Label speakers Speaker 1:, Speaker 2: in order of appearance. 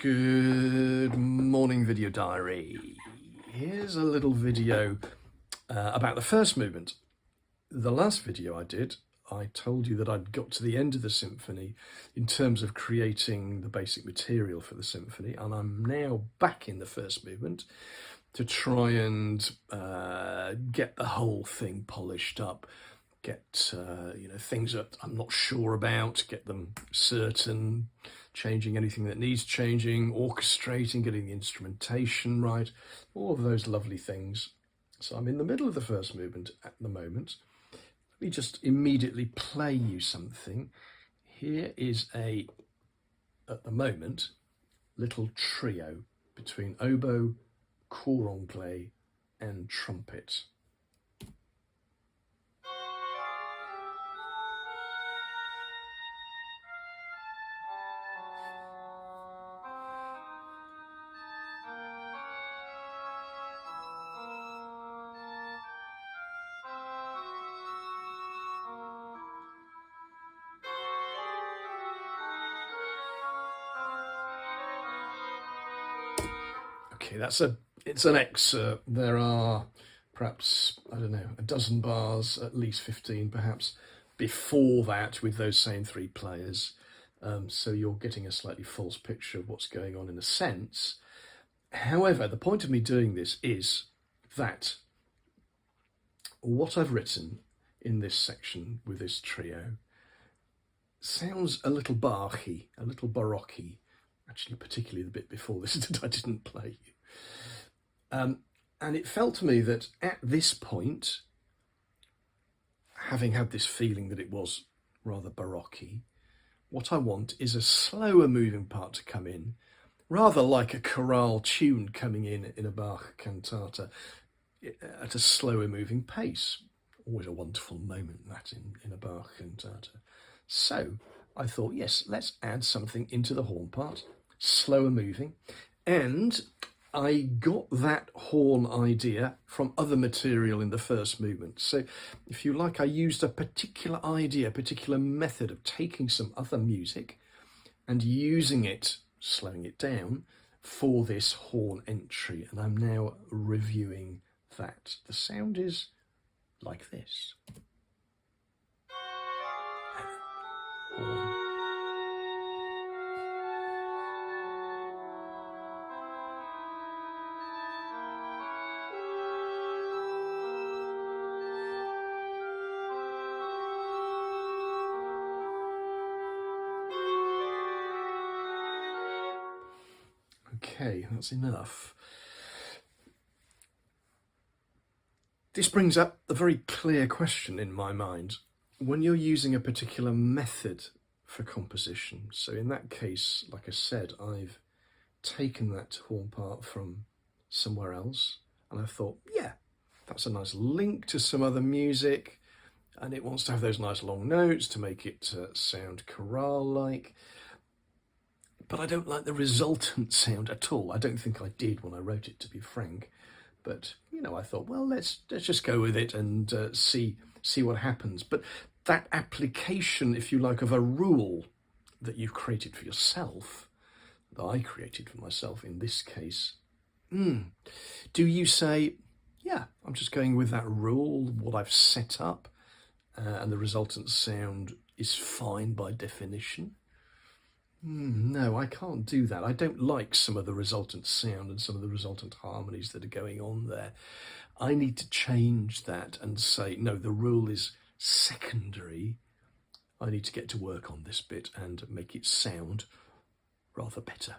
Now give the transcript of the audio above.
Speaker 1: Good morning, video diary. Here's a little video about the first movement. The last video I did, I told you that I'd got to the end of the symphony in terms of creating the basic material for the symphony, and I'm now back in the first movement to try and get the whole thing polished up, get things that I'm not sure about, get them certain, changing anything that needs changing, orchestrating, getting the instrumentation right, all of those lovely things. So I'm in the middle of the first movement at the moment. Let me just immediately play you something. Here is at the moment, little trio between oboe, cor anglais and trumpet. Okay, it's an excerpt. There are perhaps, I don't know, a dozen bars, at least 15 perhaps, before that with those same three players. So you're getting a slightly false picture of what's going on in a sense. However, the point of me doing this is that what I've written in this section with this trio sounds a little Bach-y, a little Baroque-y. Actually, particularly the bit before this that I didn't play you. And it felt to me that at this point, having had this feeling that it was rather Baroque-y, what I want is a slower moving part to come in, rather like a chorale tune coming in a Bach cantata at a slower moving pace. Always a wonderful moment, that in a Bach cantata. So I thought, yes, let's add something into the horn part, slower moving. And I got that horn idea from other material in the first movement. So if you like, I used a particular idea, a particular method of taking some other music and using it, slowing it down, for this horn entry. And I'm now reviewing that. The sound is like this. Horn. Okay, that's enough. This brings up a very clear question in my mind. When you're using a particular method for composition, so in that case, like I said, I've taken that horn part from somewhere else, and I thought, yeah, that's a nice link to some other music, and it wants to have those nice long notes to make it sound chorale-like. But I don't like the resultant sound at all. I don't think I did when I wrote it, to be frank. But, I thought, well, let's just go with it and see what happens. But that application, if you like, of a rule that you've created for yourself, that I created for myself in this case, do you say, yeah, I'm just going with that rule, what I've set up, and the resultant sound is fine by definition? No, I can't do that. I don't like some of the resultant sound and some of the resultant harmonies that are going on there. I need to change that and say, no, the rule is secondary. I need to get to work on this bit and make it sound rather better.